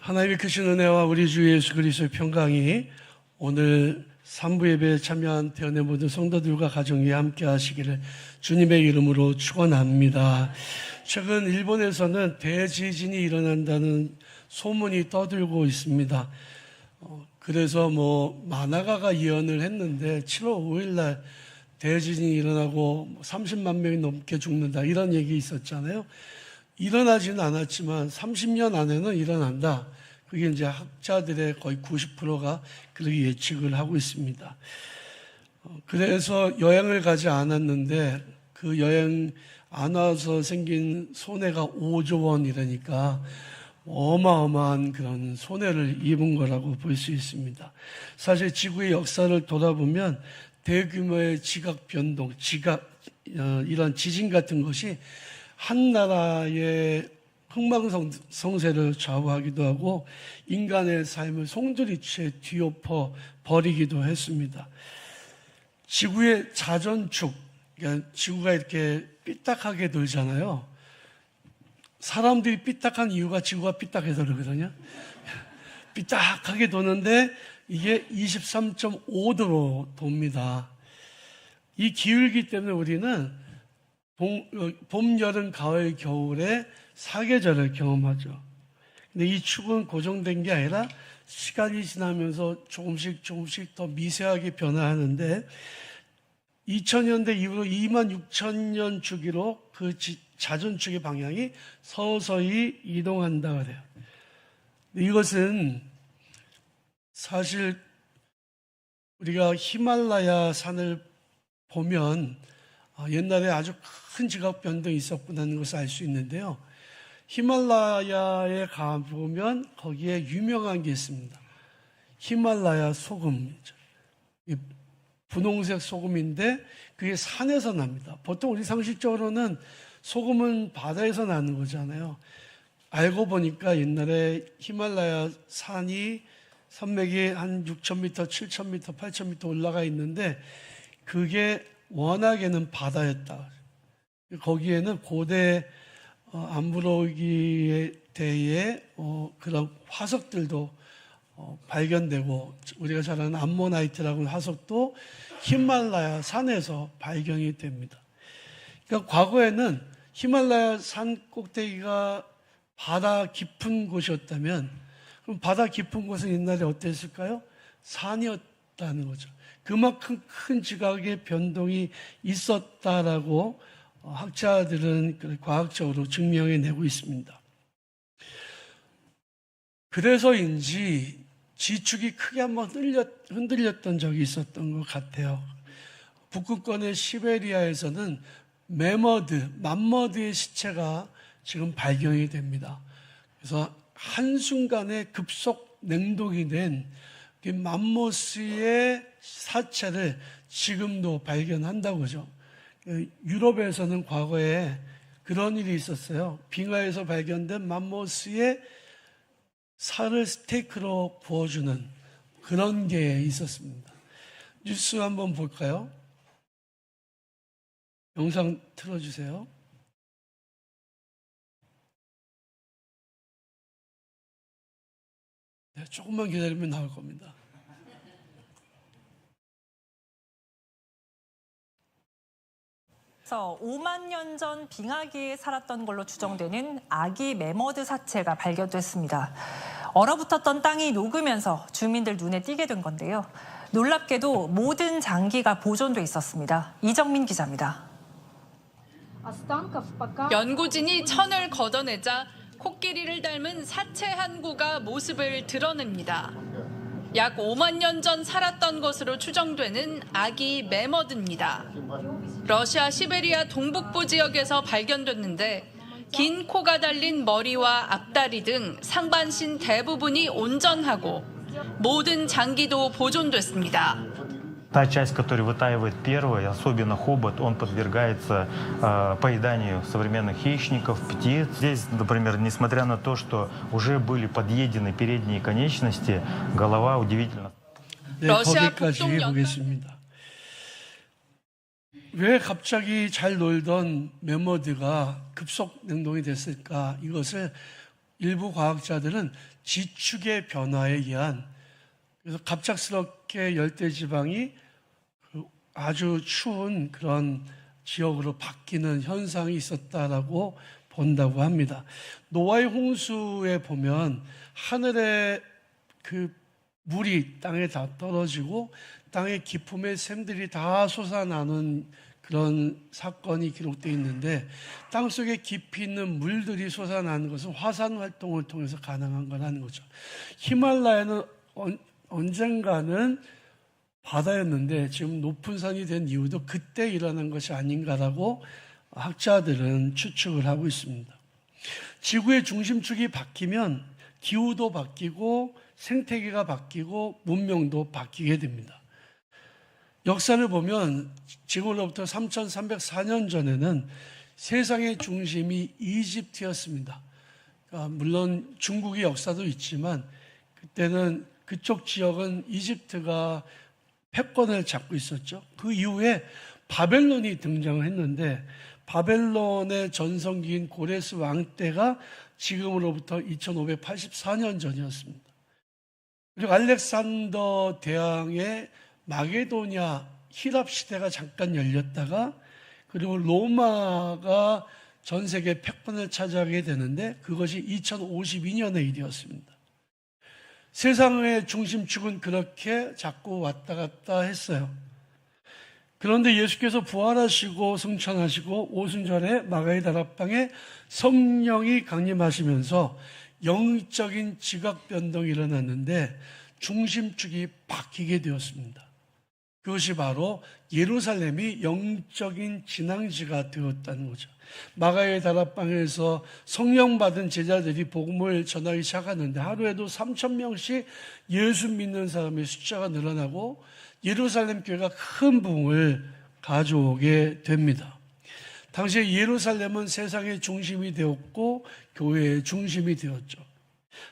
하나님의 크신 은혜와 우리 주 예수 그리스도의 평강이 오늘 3부 예배에 참여한 대원의 모든 성도들과 가정 위에 함께 하시기를 주님의 이름으로 축원합니다. 최근 일본에서는 대지진이 일어난다는 소문이 떠들고 있습니다. 그래서 만화가가 예언을 했는데 7월 5일 날 대지진이 일어나고 30만 명이 넘게 죽는다 이런 얘기 있었잖아요. 일어나지는 않았지만 30년 안에는 일어난다. 그게 이제 학자들의 거의 90%가 그렇게 예측을 하고 있습니다. 그래서 여행을 가지 않았는데 그 여행 안 와서 생긴 손해가 5조 원이라니까 어마어마한 그런 손해를 입은 거라고 볼 수 있습니다. 사실 지구의 역사를 돌아보면 대규모의 지각 변동, 이런 지진 같은 것이 한 나라의 흥망성쇠를 좌우하기도 하고 인간의 삶을 송두리째 뒤엎어 버리기도 했습니다. 지구의 자전축, 그러니까 지구가 이렇게 삐딱하게 돌잖아요. 사람들이 삐딱한 이유가 지구가 삐딱해서 그러거든요. 삐딱하게 도는데 이게 23.5도로 돕니다. 이 기울기 때문에 우리는 봄, 여름, 가을, 겨울에 사계절을 경험하죠. 근데 이 축은 고정된 게 아니라 시간이 지나면서 조금씩 더 미세하게 변화하는데 2000년대 이후로 26,000년 주기로 그 자전축의 방향이 서서히 이동한다 그래요. 이것은 사실 우리가 히말라야 산을 보면 옛날에 아주 큰 지각 변동이 있었구나는 것을 알 수 있는데요. 히말라야에 가보면 거기에 유명한 게 있습니다. 히말라야 소금이죠. 분홍색 소금인데 그게 산에서 납니다. 보통 우리 상식적으로는 소금은 바다에서 나는 거잖아요. 알고 보니까 옛날에 히말라야 산이 산맥이 한 6,000m, 7,000m, 8,000m 올라가 있는데 그게 워낙에는 바다였다. 거기에는 고대 암브로기에 대해 그런 화석들도 발견되고 우리가 잘 아는 암모나이트라고 하는 화석도 히말라야 산에서 발견이 됩니다. 그러니까 과거에는 히말라야 산 꼭대기가 바다 깊은 곳이었다면 그럼 바다 깊은 곳은 옛날에 어땠을까요? 산이었다는 거죠. 그만큼 큰 지각의 변동이 있었다라고 학자들은 과학적으로 증명해내고 있습니다. 그래서인지 지축이 크게 한번 흔들렸던 적이 있었던 것 같아요. 북극권의 시베리아에서는 맘머드의 시체가 지금 발견이 됩니다. 그래서 한순간에 급속 냉동이 된 맘모스의 사체를 지금도 발견한다고 하죠. 유럽에서는 과거에 그런 일이 있었어요. 빙하에서 발견된 맘모스의 살을 스테이크로 구워주는 그런 게 있었습니다. 뉴스 한번 볼까요? 영상 틀어주세요. 네, 조금만 기다리면 나올 겁니다. 그래서 5만 년 전 빙하기에 살았던 걸로 추정되는 아기 매머드 사체가 발견됐습니다. 얼어붙었던 땅이 녹으면서 주민들 눈에 띄게 된 건데요. 놀랍게도 모든 장기가 보존돼 있었습니다. 이정민 기자입니다. 연고진이 천을 걷어내자 코끼리를 닮은 사체 한 구가 모습을 드러냅니다. 약 5만 년 전 살았던 것으로 추정되는 아기 매머드입니다. 러시아 시베리아 동북부 지역에서 발견됐는데 긴 코가 달린 머리와 앞다리 등 상반신 대부분이 온전하고 모든 장기도 보존됐습니다. Та часть, которая вытаивает первой, особенно хобот, он подвергается поеданию современных хищников, птиц. Здесь, например, несмотря на то, что уже были подъедены передние конечности, голова удивительно. 네, 거기까지 보겠습니다. 왜 갑자기 잘 놀던 매머드가 급속 냉동이 됐을까? 이것을 일부 과학자들은 지축의 변화에 의한, 그래서 갑작스럽게 열대지방이 아주 추운 그런 지역으로 바뀌는 현상이 있었다라고 본다고 합니다. 노아의 홍수에 보면 하늘에 그 물이 땅에 다 떨어지고 땅의 깊음의 샘들이 다 솟아나는 그런 사건이 기록되어 있는데, 땅속에 깊이 있는 물들이 솟아나는 것은 화산 활동을 통해서 가능한 거라는 거죠. 히말라야는 언젠가는 바다였는데 지금 높은 산이 된 이유도 그때 일어난 것이 아닌가라고 학자들은 추측을 하고 있습니다. 지구의 중심축이 바뀌면 기후도 바뀌고 생태계가 바뀌고 문명도 바뀌게 됩니다. 역사를 보면 지금으로부터 3304년 전에는 세상의 중심이 이집트였습니다. 그러니까 물론 중국의 역사도 있지만 그때는 그쪽 지역은 이집트가 패권을 잡고 있었죠. 그 이후에 바벨론이 등장을 했는데, 바벨론의 전성기인 고레스 왕 때가 지금으로부터 2584년 전이었습니다. 그리고 알렉산더 대왕의 마게도냐 히랍 시대가 잠깐 열렸다가, 그리고 로마가 전 세계 패권을 차지하게 되는데 그것이 2052년의 일이었습니다. 세상의 중심축은 그렇게 자꾸 왔다 갔다 했어요. 그런데 예수께서 부활하시고 승천하시고 오순절에 마가의 다락방에 성령이 강림하시면서 영적인 지각 변동이 일어났는데 중심축이 바뀌게 되었습니다. 그것이 바로 예루살렘이 영적인 진앙지가 되었다는 거죠. 마가의 다락방에서 성령 받은 제자들이 복음을 전하기 시작하는데 하루에도 3,000명씩 예수 믿는 사람의 숫자가 늘어나고 예루살렘 교회가 큰 부흥을 가져오게 됩니다. 당시에 예루살렘은 세상의 중심이 되었고 교회의 중심이 되었죠.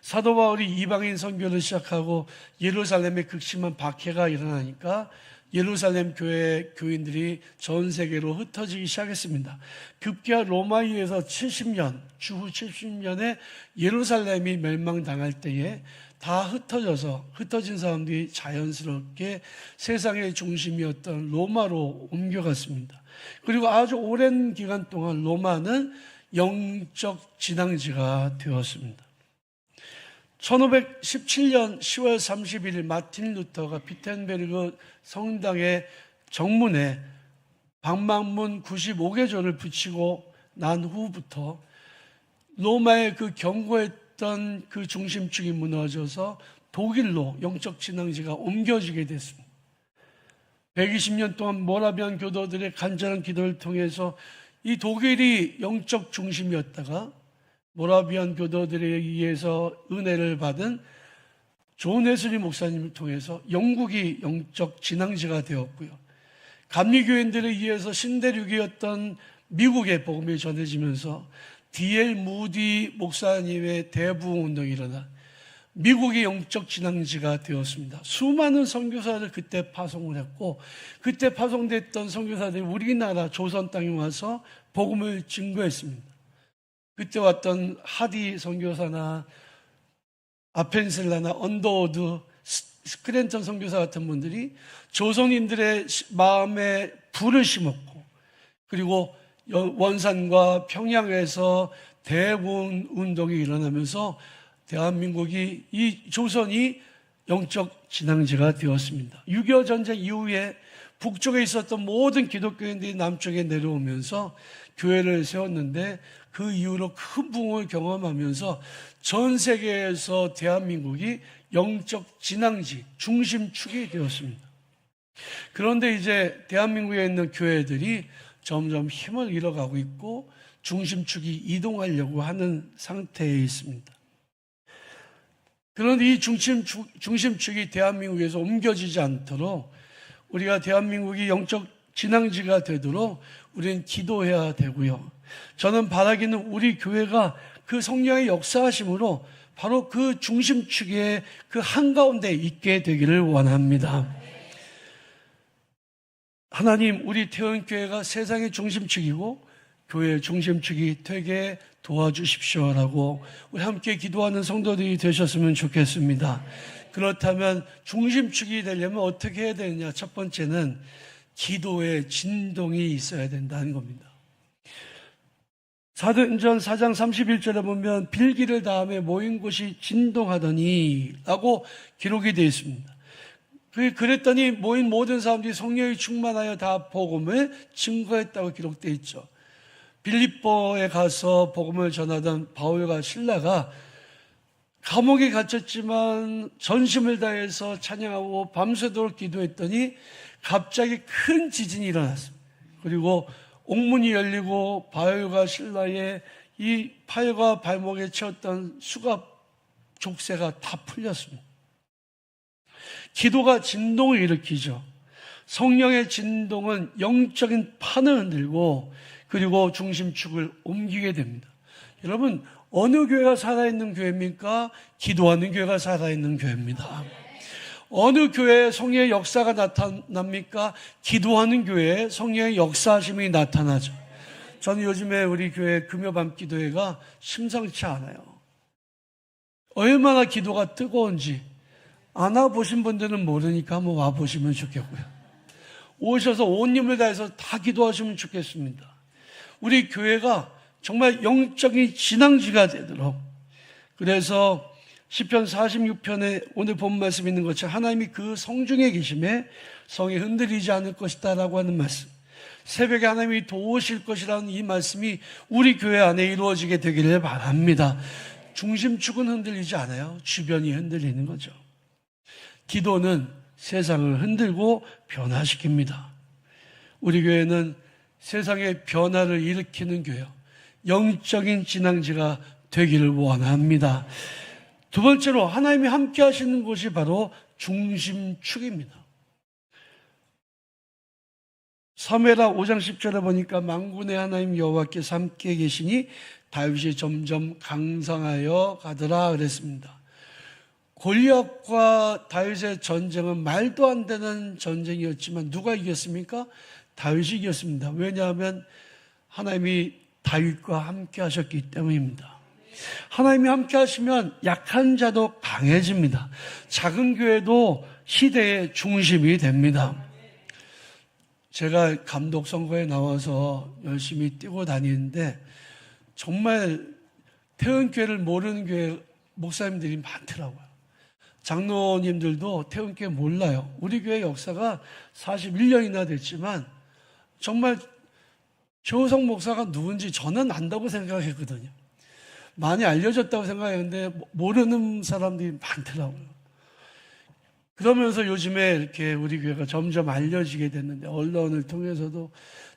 사도 바울이 이방인 선교를 시작하고 예루살렘에 극심한 박해가 일어나니까 예루살렘 교회 교인들이 전 세계로 흩어지기 시작했습니다. 급기야 로마에서 70년, 주후 70년에 예루살렘이 멸망당할 때에 다 흩어진 사람들이 자연스럽게 세상의 중심이었던 로마로 옮겨갔습니다. 그리고 아주 오랜 기간 동안 로마는 영적 진앙지가 되었습니다. 1517년 10월 31일 마틴 루터가 비텐베르그 성당의 정문에 방망문 95개조를 붙이고 난 후부터 로마의 그 견고했던 그 중심축이 무너져서 독일로 영적 진앙지가 옮겨지게 됐습니다. 120년 동안 모라비안 교도들의 간절한 기도를 통해서 이 독일이 영적 중심이었다가 모라비안 교도들에 의해서 은혜를 받은 존 웨슬리 목사님을 통해서 영국이 영적 진앙지가 되었고요. 감리교인들에 의해서 신대륙이었던 미국의 복음이 전해지면서 D.L. 무디 목사님의 대부흥 운동이 일어나 미국이 영적 진앙지가 되었습니다. 수많은 선교사를 그때 파송을 했고 그때 파송됐던 선교사들이 우리나라 조선 땅에 와서 복음을 증거했습니다. 그때 왔던 하디 선교사나 아펜셀라나 언더우드, 스크랜턴 선교사 같은 분들이 조선인들의 마음에 불을 심었고 그리고 원산과 평양에서 대부흥 운동이 일어나면서 대한민국이 이 조선이 영적 진앙지가 되었습니다. 6.25 전쟁 이후에 북쪽에 있었던 모든 기독교인들이 남쪽에 내려오면서 교회를 세웠는데 그 이후로 큰 부흥을 경험하면서 전 세계에서 대한민국이 영적 진앙지, 중심축이 되었습니다. 그런데 이제 대한민국에 있는 교회들이 점점 힘을 잃어가고 있고 중심축이 이동하려고 하는 상태에 있습니다. 그런데 이 중심축이 대한민국에서 옮겨지지 않도록 우리가 대한민국이 영적 진앙지가 되도록 우리는 기도해야 되고요. 저는 바라기는 우리 교회가 그 성령의 역사하심으로 바로 그 중심축의 그 한가운데 있게 되기를 원합니다. 하나님, 우리 태원교회가 세상의 중심축이고 교회 중심축이 되게 도와주십시오라고 우리 함께 기도하는 성도들이 되셨으면 좋겠습니다. 그렇다면 중심축이 되려면 어떻게 해야 되느냐? 첫 번째는 기도의 진동이 있어야 된다는 겁니다. 사도행전 4장 31절에 보면 빌기를 다음에 모인 곳이 진동하더니 라고 기록이 되어 있습니다. 그랬더니 모인 모든 사람들이 성령이 충만하여 다 복음을 증거했다고 기록되어 있죠. 빌립보에 가서 복음을 전하던 바울과 실라가 감옥에 갇혔지만 전심을 다해서 찬양하고 밤새도록 기도했더니 갑자기 큰 지진이 일어났습니다. 그리고 옥문이 열리고 바울과 실라의 이 팔과 발목에 채웠던 수갑 족쇄가 다 풀렸습니다. 기도가 진동을 일으키죠. 성령의 진동은 영적인 판을 흔들고 그리고 중심축을 옮기게 됩니다. 여러분, 어느 교회가 살아있는 교회입니까? 기도하는 교회가 살아있는 교회입니다. 어느 교회에 성령의 역사가 나타납니까? 기도하는 교회에 성령의 역사하심이 나타나죠. 저는 요즘에 우리 교회 금요밤 기도회가 심상치 않아요. 얼마나 기도가 뜨거운지 안 와보신 분들은 모르니까 한번 와보시면 좋겠고요. 오셔서 온 힘을 다해서 다 기도하시면 좋겠습니다. 우리 교회가 정말 영적인 진앙지가 되도록, 그래서 시편 46편에 오늘 본 말씀 있는 것처럼 하나님이 그 성중에 계심에 성이 흔들리지 않을 것이다 라고 하는 말씀, 새벽에 하나님이 도우실 것이라는 이 말씀이 우리 교회 안에 이루어지게 되기를 바랍니다. 중심축은 흔들리지 않아요. 주변이 흔들리는 거죠. 기도는 세상을 흔들고 변화시킵니다. 우리 교회는 세상의 변화를 일으키는 교회요, 영적인 진앙지가 되기를 원합니다. 두 번째로 하나님이 함께 하시는 곳이 바로 중심축입니다. 사무엘하 5장 10절에 보니까 만군의 하나님 여호와께서 함께 계시니 다윗이 점점 강성하여 가더라 그랬습니다. 골리앗과 다윗의 전쟁은 말도 안 되는 전쟁이었지만 누가 이겼습니까? 다윗이 이겼습니다. 왜냐하면 하나님이 다윗과 함께 하셨기 때문입니다. 하나님이 함께 하시면 약한 자도 강해집니다. 작은 교회도 시대의 중심이 됩니다. 제가 감독 선거에 나와서 열심히 뛰고 다니는데 정말 태은교회를 모르는 교회 목사님들이 많더라고요. 장로님들도 태은교회 몰라요. 우리 교회 역사가 41년이나 됐지만 정말 조성 목사가 누군지 저는 안다고 생각했거든요. 많이 알려졌다고 생각했는데 모르는 사람들이 많더라고요. 그러면서 요즘에 이렇게 우리 교회가 점점 알려지게 됐는데, 언론을 통해서도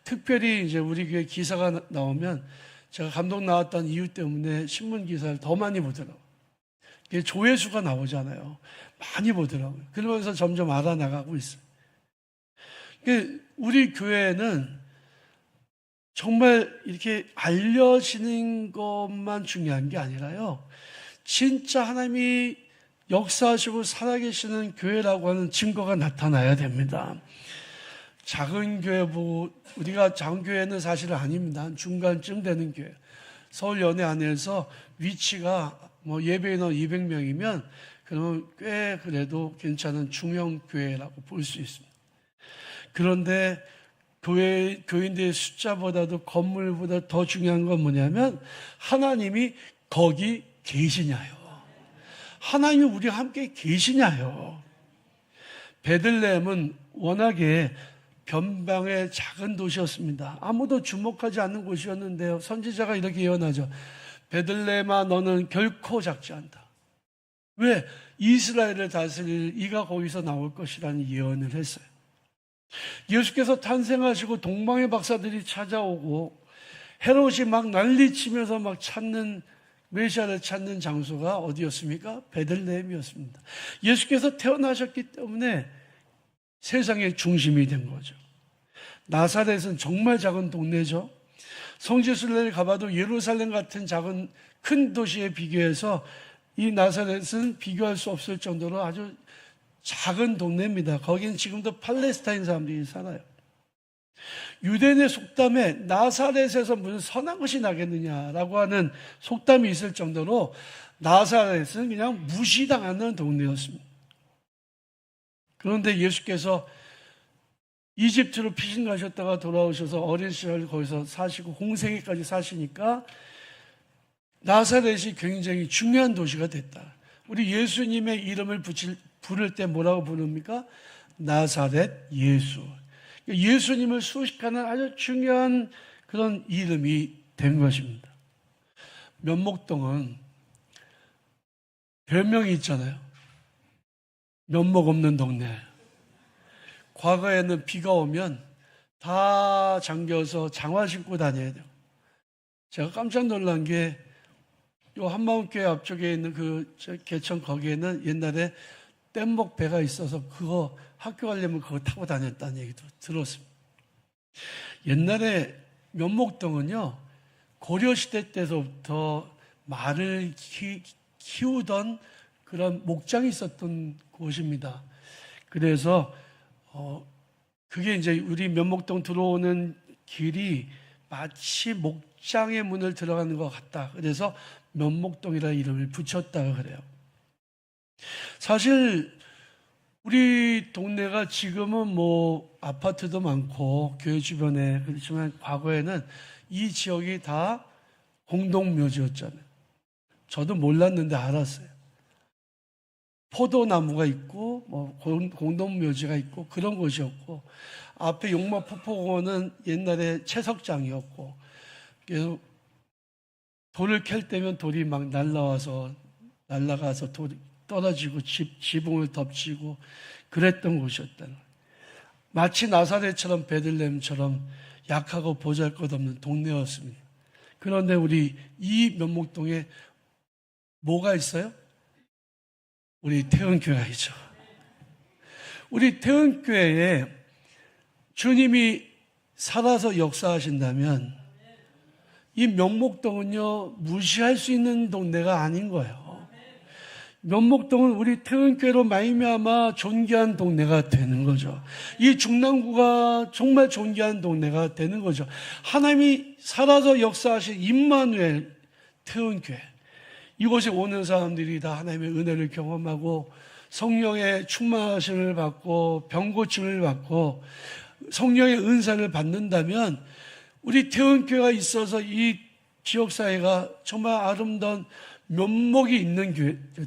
특별히 이제 우리 교회 기사가 나오면 제가 감독 나왔던 이유 때문에 신문 기사를 더 많이 보더라고요. 조회수가 나오잖아요. 많이 보더라고요. 그러면서 점점 알아나가고 있어요. 우리 교회는 정말 이렇게 알려지는 것만 중요한 게 아니라요, 진짜 하나님이 역사하시고 살아계시는 교회라고 하는 증거가 나타나야 됩니다. 작은 교회 보고, 우리가 작은 교회는 사실 아닙니다. 한 중간쯤 되는 교회. 서울 연회 안에서 위치가 예배인원 200명이면 그러면 꽤 그래도 괜찮은 중형 교회라고 볼 수 있습니다. 그런데 교인들의 숫자보다도 건물보다 더 중요한 건 뭐냐면 하나님이 거기 계시냐요. 하나님이 우리와 함께 계시냐요. 베들레헴은 워낙에 변방의 작은 도시였습니다. 아무도 주목하지 않는 곳이었는데요, 선지자가 이렇게 예언하죠. 베들레헴아, 너는 결코 작지 않다. 왜? 이스라엘을 다스릴 이가 거기서 나올 것이라는 예언을 했어요. 예수께서 탄생하시고 동방의 박사들이 찾아오고 헤롯이 막 난리치면서 막 찾는, 메시아를 찾는 장소가 어디였습니까? 베들레헴이었습니다. 예수께서 태어나셨기 때문에 세상의 중심이 된 거죠. 나사렛은 정말 작은 동네죠. 성지순례를 가봐도 예루살렘 같은 큰 도시에 비교해서 이 나사렛은 비교할 수 없을 정도로 아주 작은 동네입니다. 거기는 지금도 팔레스타인 사람들이 살아요. 유대인의 속담에 나사렛에서 무슨 선한 것이 나겠느냐라고 하는 속담이 있을 정도로 나사렛은 그냥 무시당하는 동네였습니다. 그런데 예수께서 이집트로 피신 가셨다가 돌아오셔서 어린 시절 거기서 사시고 공생애까지 사시니까 나사렛이 굉장히 중요한 도시가 됐다. 우리 예수님의 이름을 부를 때 뭐라고 부릅니까? 나사렛 예수. 예수님을 수식하는 아주 중요한 그런 이름이 된 것입니다. 면목동은 별명이 있잖아요. 면목 없는 동네. 과거에는 비가 오면 다 잠겨서 장화 신고 다녀야 돼요. 제가 깜짝 놀란 게 요 한마음교회 앞쪽에 있는 그 개천 거기에는 옛날에 뗏목 배가 있어서 그거 학교 가려면 그거 타고 다녔다는 얘기도 들었습니다. 옛날에 면목동은요, 고려시대 때서부터 말을 키우던 그런 목장이 있었던 곳입니다. 그래서 그게 이제 우리 면목동 들어오는 길이 마치 목장의 문을 들어가는 것 같다. 그래서 면목동이라는 이름을 붙였다고 그래요. 사실 우리 동네가 지금은 뭐 아파트도 많고 교회 주변에, 그렇지만 과거에는 이 지역이 다 공동묘지였잖아요. 저도 몰랐는데 알았어요. 포도나무가 있고 뭐 공동묘지가 있고 그런 곳이었고, 앞에 용마포포공원은 옛날에 채석장이었고, 그래서 돌을 캘 때면 돌이 막 날아가서 돌이 떨어지고 지붕을 덮치고 그랬던 곳이었다는 거예요. 마치 나사렛처럼 베들레헴처럼 약하고 보잘것없는 동네였습니다. 그런데 우리 이 면목동에 뭐가 있어요? 우리 태은교회가 있죠. 우리 태은교회에 주님이 살아서 역사하신다면 이 면목동은요, 무시할 수 있는 동네가 아닌 거예요. 면목동은 우리 태은교회로 말미암아 존귀한 동네가 되는 거죠. 이 중랑구가 정말 존귀한 동네가 되는 거죠. 하나님이 살아서 역사하신 임마누엘 태은교회, 이곳에 오는 사람들이 다 하나님의 은혜를 경험하고 성령의 충만하심을 받고 병고침을 받고 성령의 은사를 받는다면 우리 태은교회가 있어서 이 지역사회가 정말 아름다운 면목이 있는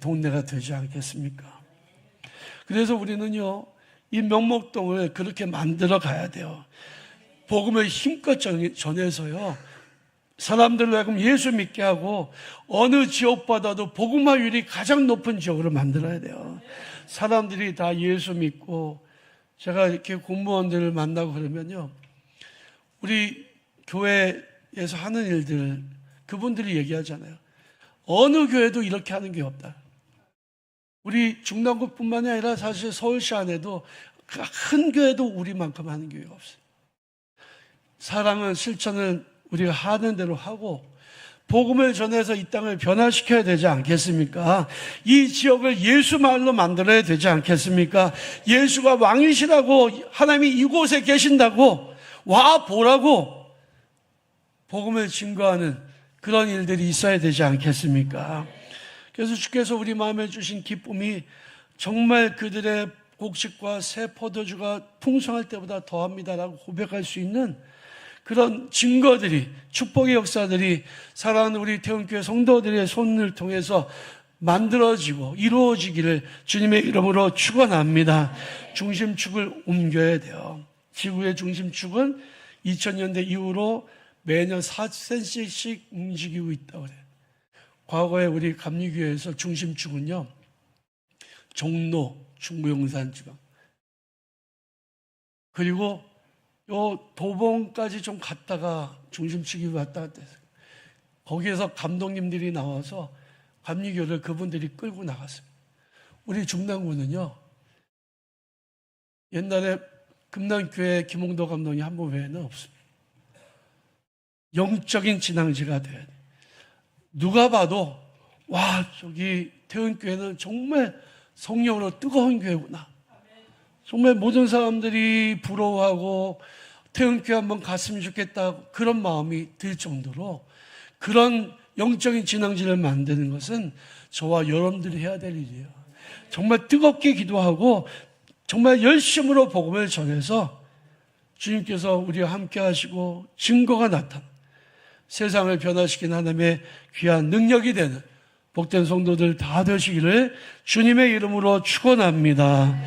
동네가 되지 않겠습니까? 그래서 우리는요, 이 면목동을 그렇게 만들어 가야 돼요. 복음을 힘껏 전해서요, 사람들로 하여금 예수 믿게 하고 어느 지역보다도 복음화율이 가장 높은 지역으로 만들어야 돼요. 사람들이 다 예수 믿고, 제가 이렇게 공무원들을 만나고 그러면요, 우리 교회에서 하는 일들, 그분들이 얘기하잖아요. 어느 교회도 이렇게 하는 게 없다. 우리 중랑구뿐만이 아니라 사실 서울시 안에도 큰 교회도 우리만큼 하는 교회가 없어요. 사랑은 실천은 우리가 하는 대로 하고 복음을 전해서 이 땅을 변화시켜야 되지 않겠습니까? 이 지역을 예수 마을로 만들어야 되지 않겠습니까? 예수가 왕이시라고, 하나님이 이곳에 계신다고 와 보라고 복음을 증거하는 그런 일들이 있어야 되지 않겠습니까? 그래서 주께서 우리 마음에 주신 기쁨이 정말 그들의 곡식과 새 포도주가 풍성할 때보다 더합니다라고 고백할 수 있는 그런 증거들이, 축복의 역사들이 사랑하는 우리 태은교회 성도들의 손을 통해서 만들어지고 이루어지기를 주님의 이름으로 축원합니다. 중심축을 옮겨야 돼요. 지구의 중심축은 2000년대 이후로 매년 4cm씩 움직이고 있다고 그래요. 과거에 우리 감리교회에서 중심축은요, 종로, 중부용산 지방, 그리고 요 도봉까지 좀 갔다가 중심축이 왔다 갔다 했어요. 거기에서 감독님들이 나와서 감리교를 그분들이 끌고 나갔어요. 우리 중랑구는요, 옛날에 금남교회 김홍도 감독님 한 분 외에는 없습니다. 영적인 진앙지가 돼야 돼요. 누가 봐도 와, 저기 태은교회는 정말 성령으로 뜨거운 교회구나. 정말 모든 사람들이 부러워하고 태음교회 한번 갔으면 좋겠다 그런 마음이 들 정도로 그런 영적인 진앙지를 만드는 것은 저와 여러분들이 해야 될 일이에요. 정말 뜨겁게 기도하고 정말 열심으로 복음을 전해서 주님께서 우리와 함께 하시고 증거가 나타나 세상을 변화시킨 하나님의 귀한 능력이 되는 복된 성도들 다 되시기를 주님의 이름으로 축원합니다.